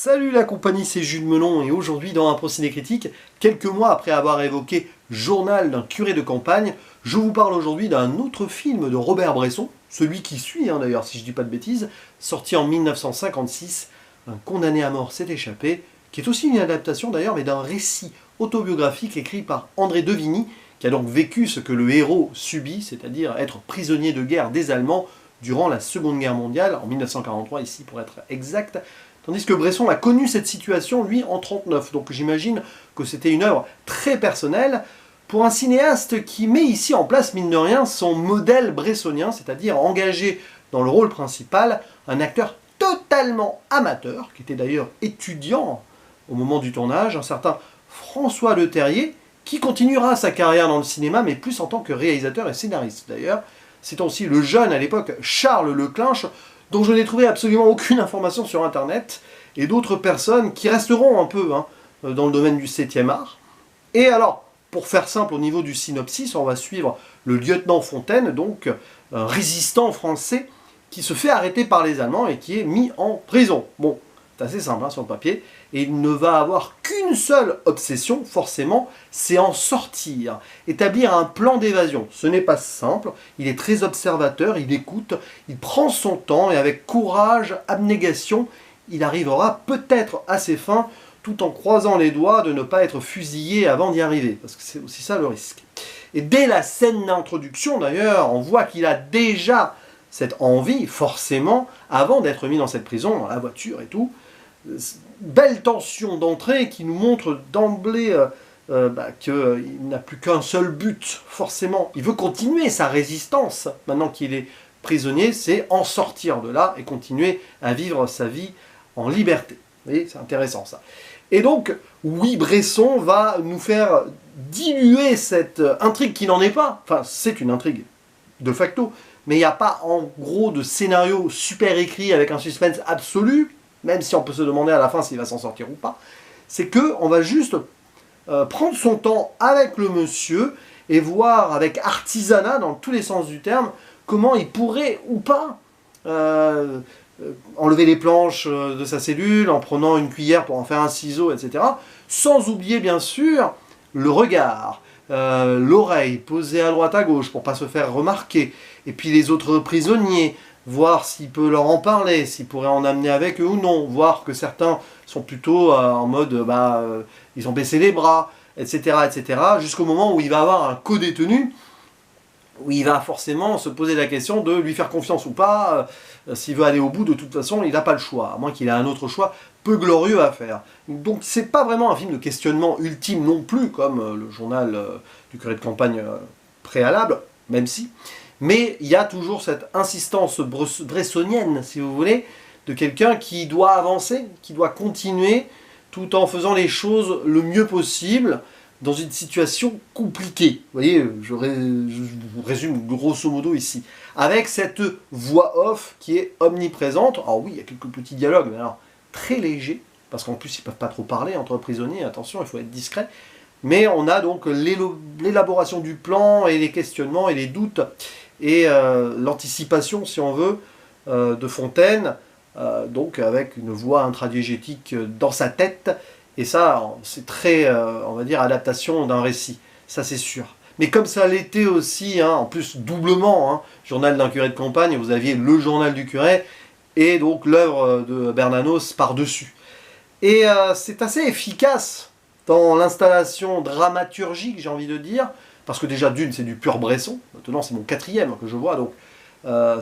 Salut la compagnie, c'est Jules Melon et aujourd'hui dans un procédé critique, quelques mois après avoir évoqué Journal d'un curé de campagne, je vous parle aujourd'hui d'un autre film de Robert Bresson, celui qui suit d'ailleurs si je dis pas de bêtises, sorti en 1956, Un condamné à mort s'est échappé, qui est aussi une adaptation d'ailleurs mais d'un récit autobiographique écrit par André Devigny, qui a donc vécu ce que le héros subit, c'est-à-dire être prisonnier de guerre des Allemands durant la Seconde Guerre mondiale, en 1943 ici pour être exact, tandis que Bresson a connu cette situation, lui, en 1939. Donc j'imagine que c'était une œuvre très personnelle pour un cinéaste qui met ici en place, mine de rien, son modèle bressonien, c'est-à-dire engager dans le rôle principal un acteur totalement amateur, qui était d'ailleurs étudiant au moment du tournage, un certain François Leterrier, qui continuera sa carrière dans le cinéma, mais plus en tant que réalisateur et scénariste d'ailleurs. C'est aussi le jeune, à l'époque, Charles Leclinch, dont je n'ai trouvé absolument aucune information sur Internet, et d'autres personnes qui resteront un peu dans le domaine du 7e art. Et alors, pour faire simple au niveau du synopsis, on va suivre le lieutenant Fontaine, donc un résistant français, qui se fait arrêter par les Allemands et qui est mis en prison. Bon, c'est assez simple sur le papier, et il ne va avoir qu'une seule obsession, forcément, c'est en sortir, établir un plan d'évasion. Ce n'est pas simple, il est très observateur, il écoute, il prend son temps, et avec courage, abnégation, il arrivera peut-être à ses fins, tout en croisant les doigts de ne pas être fusillé avant d'y arriver, parce que c'est aussi ça le risque. Et dès la scène d'introduction, d'ailleurs, on voit qu'il a déjà cette envie, forcément, avant d'être mis dans cette prison, dans la voiture et tout. Belle tension d'entrée qui nous montre d'emblée qu'il n'a plus qu'un seul but, forcément. Il veut continuer sa résistance, maintenant qu'il est prisonnier, c'est en sortir de là et continuer à vivre sa vie en liberté. Vous voyez, c'est intéressant ça. Et donc, oui, Bresson va nous faire diluer cette intrigue qui n'en est pas. Enfin, c'est une intrigue, de facto, mais il n'y a pas en gros de scénario super écrit avec un suspense absolu, même si on peut se demander à la fin s'il va s'en sortir ou pas, c'est qu'on va juste prendre son temps avec le monsieur et voir avec artisanat, dans tous les sens du terme, comment il pourrait ou pas enlever les planches de sa cellule en prenant une cuillère pour en faire un ciseau, etc. Sans oublier bien sûr le regard, l'oreille posée à droite à gauche pour ne pas se faire remarquer, et puis les autres prisonniers, voir s'il peut leur en parler, s'il pourrait en amener avec eux ou non, voir que certains sont plutôt en mode ils ont baissé les bras, etc., etc., jusqu'au moment où il va avoir un co-détenu, où il va forcément se poser la question de lui faire confiance ou pas, s'il veut aller au bout, de toute façon, il n'a pas le choix, à moins qu'il ait un autre choix peu glorieux à faire. Donc c'est pas vraiment un film de questionnement ultime non plus, comme le journal du curé de campagne préalable, même si, mais il y a toujours cette insistance bressonienne, si vous voulez, de quelqu'un qui doit avancer, qui doit continuer, tout en faisant les choses le mieux possible, dans une situation compliquée. Vous voyez, je vous résume grosso modo ici. Avec cette voix off qui est omniprésente. Alors oui, il y a quelques petits dialogues, mais alors très légers, parce qu'en plus ils ne peuvent pas trop parler entre prisonniers, attention, il faut être discret. Mais on a donc l'élaboration du plan et les questionnements et les doutes et l'anticipation, si on veut, de Fontaine, donc avec une voix intradiégétique dans sa tête. Et ça, c'est très, on va dire, adaptation d'un récit, ça c'est sûr. Mais comme ça l'était aussi, en plus doublement, Journal d'un curé de campagne, vous aviez le journal du curé, et donc l'œuvre de Bernanos par-dessus. Et c'est assez efficace dans l'installation dramaturgique, j'ai envie de dire, parce que déjà d'une, c'est du pur Bresson, maintenant c'est mon 4e que je vois, donc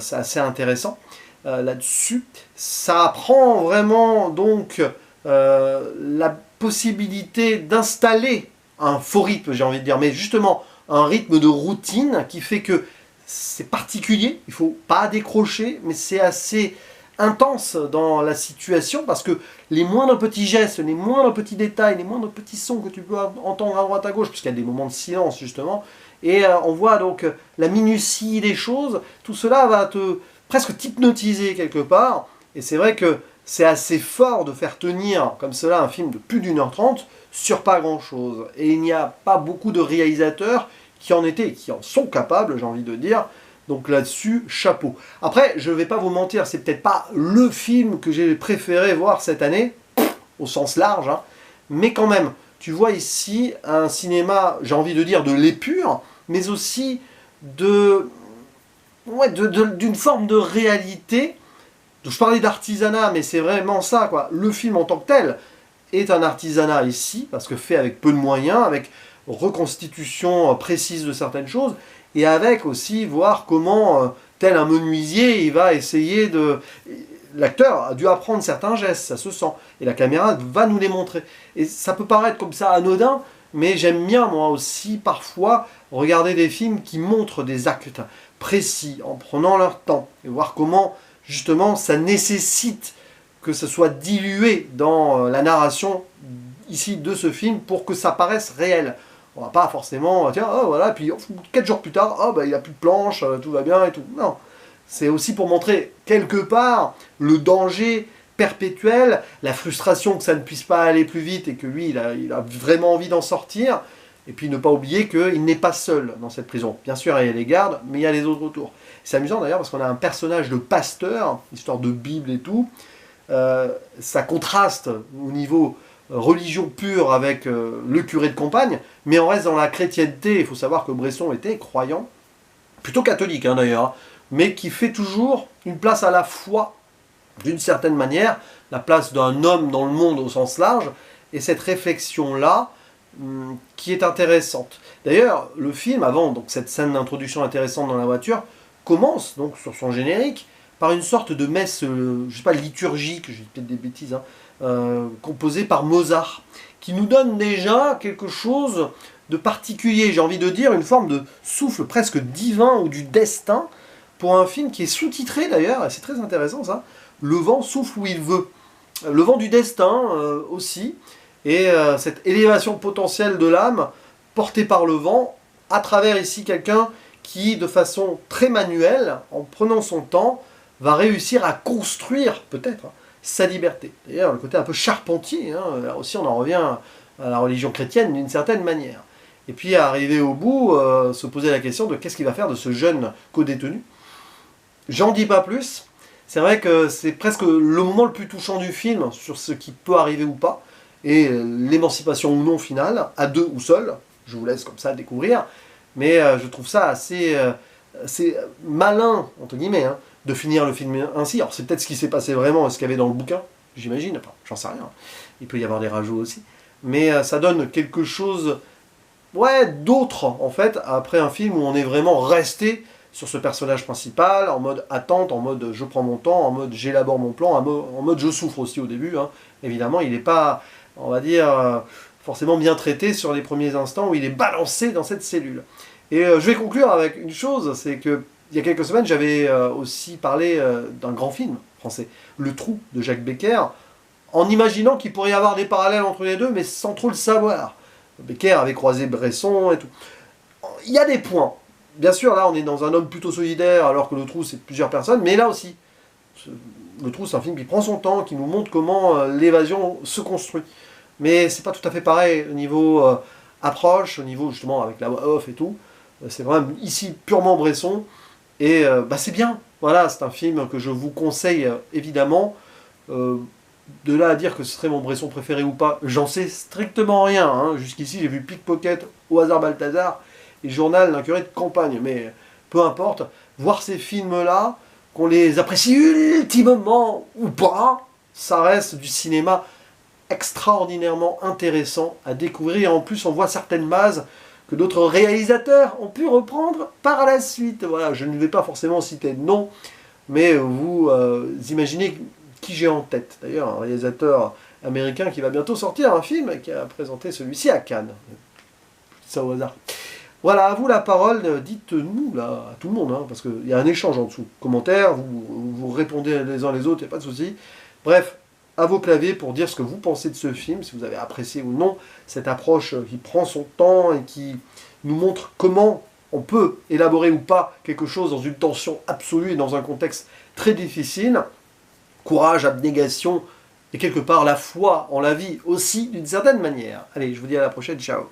c'est assez intéressant là-dessus. Ça prend vraiment donc la possibilité d'installer un faux rythme, j'ai envie de dire, mais justement un rythme de routine qui fait que c'est particulier, il ne faut pas décrocher, mais c'est assez intense dans la situation parce que les moindres petits gestes, les moindres petits détails, les moindres petits sons que tu peux entendre à droite à gauche, puisqu'il y a des moments de silence justement, et on voit donc la minutie des choses, tout cela va te presque t'hypnotiser quelque part, et c'est vrai que c'est assez fort de faire tenir comme cela un film de plus d'1h30 sur pas grand chose. Et il n'y a pas beaucoup de réalisateurs qui en étaient, qui en sont capables, j'ai envie de dire. Donc là-dessus, chapeau. Après, je ne vais pas vous mentir, c'est peut-être pas le film que j'ai préféré voir cette année. au sens large, hein. Mais quand même, tu vois ici un cinéma, j'ai envie de dire, de l'épure, mais aussi d'une forme de réalité. Je parlais d'artisanat, mais c'est vraiment ça, quoi. Le film en tant que tel est un artisanat ici, parce que fait avec peu de moyens, avec reconstitution précise de certaines choses, et avec aussi voir comment, tel un menuisier, il va essayer de... L'acteur a dû apprendre certains gestes, ça se sent, et la caméra va nous les montrer. Et ça peut paraître comme ça anodin, mais j'aime bien moi aussi parfois regarder des films qui montrent des actes précis, en prenant leur temps, et voir comment justement ça nécessite que ce soit dilué dans la narration ici de ce film pour que ça paraisse réel. On va pas forcément, tiens, oh, voilà, puis 4 jours plus tard, oh, bah, il n'y a plus de planche, tout va bien et tout. Non, c'est aussi pour montrer quelque part le danger perpétuel, la frustration que ça ne puisse pas aller plus vite et que lui, il a vraiment envie d'en sortir. Et puis ne pas oublier qu'il n'est pas seul dans cette prison. Bien sûr, il y a les gardes, mais il y a les autres autour. C'est amusant d'ailleurs parce qu'on a un personnage de pasteur, histoire de Bible et tout. Ça contraste au niveau religion pure avec le curé de campagne, mais on reste dans la chrétienté. Il faut savoir que Bresson était croyant, plutôt catholique hein, d'ailleurs, mais qui fait toujours une place à la foi, d'une certaine manière, la place d'un homme dans le monde au sens large, et cette réflexion-là, qui est intéressante. D'ailleurs, le film, avant donc cette scène d'introduction intéressante dans la voiture, commence donc sur son générique par une sorte de messe, je sais pas, liturgique, je dis peut-être des bêtises, hein, composée par Mozart, qui nous donne déjà quelque chose de particulier, j'ai envie de dire, une forme de souffle presque divin ou du destin, pour un film qui est sous-titré d'ailleurs, et c'est très intéressant ça, Le vent souffle où il veut. Le vent du destin aussi, et cette élévation potentielle de l'âme portée par le vent, à travers ici quelqu'un qui, de façon très manuelle, en prenant son temps, va réussir à construire, peut-être, sa liberté. D'ailleurs, le côté un peu charpentier, hein, là aussi on en revient à la religion chrétienne d'une certaine manière. Et puis, arriver au bout, se poser la question de qu'est-ce qu'il va faire de ce jeune co-détenu. J'en dis pas plus. C'est vrai que c'est presque le moment le plus touchant du film sur ce qui peut arriver ou pas, et l'émancipation ou non finale, à deux ou seul, je vous laisse comme ça découvrir, mais je trouve ça assez malin, entre guillemets, hein, de finir le film ainsi. Alors c'est peut-être ce qui s'est passé vraiment, ce qu'il y avait dans le bouquin, j'imagine, enfin, j'en sais rien, il peut y avoir des rajouts aussi, mais ça donne quelque chose d'autre, en fait, après un film où on est vraiment resté sur ce personnage principal, en mode attente, en mode je prends mon temps, en mode j'élabore mon plan, en mode je souffre aussi au début. Hein. Évidemment, il n'est pas, on va dire, forcément bien traité sur les premiers instants où il est balancé dans cette cellule. Et je vais conclure avec une chose, c'est que il y a quelques semaines, j'avais aussi parlé d'un grand film français, Le Trou de Jacques Becker, en imaginant qu'il pourrait y avoir des parallèles entre les deux, mais sans trop le savoir. Becker avait croisé Bresson et tout. Il y a des points. Bien sûr, là, on est dans un homme plutôt solidaire, alors que Le Trou, c'est plusieurs personnes, mais là aussi, Le Trou, c'est un film qui prend son temps, qui nous montre comment l'évasion se construit. Mais c'est pas tout à fait pareil au niveau approche, au niveau, justement, avec la voix off et tout. C'est vraiment ici purement Bresson, et c'est bien. Voilà, c'est un film que je vous conseille, évidemment. De là à dire que ce serait mon Bresson préféré ou pas, j'en sais strictement rien. Hein. Jusqu'ici, j'ai vu Pickpocket, Au hasard Balthazar, et Journal d'un curé de campagne, mais peu importe, voir ces films-là, qu'on les apprécie ultimement ou pas, ça reste du cinéma extraordinairement intéressant à découvrir. En plus, on voit certaines bases que d'autres réalisateurs ont pu reprendre par la suite. Voilà, je ne vais pas forcément citer de nom, mais vous imaginez qui j'ai en tête. D'ailleurs, un réalisateur américain qui va bientôt sortir un film et qui a présenté celui-ci à Cannes. Ça au hasard. Voilà, à vous la parole, dites-nous là, à tout le monde, hein, parce qu'il y a un échange en dessous. Commentaires, vous répondez les uns les autres, il n'y a pas de souci. Bref, à vos claviers pour dire ce que vous pensez de ce film, si vous avez apprécié ou non cette approche qui prend son temps et qui nous montre comment on peut élaborer ou pas quelque chose dans une tension absolue et dans un contexte très difficile. Courage, abnégation et quelque part la foi en la vie aussi d'une certaine manière. Allez, je vous dis à la prochaine, ciao.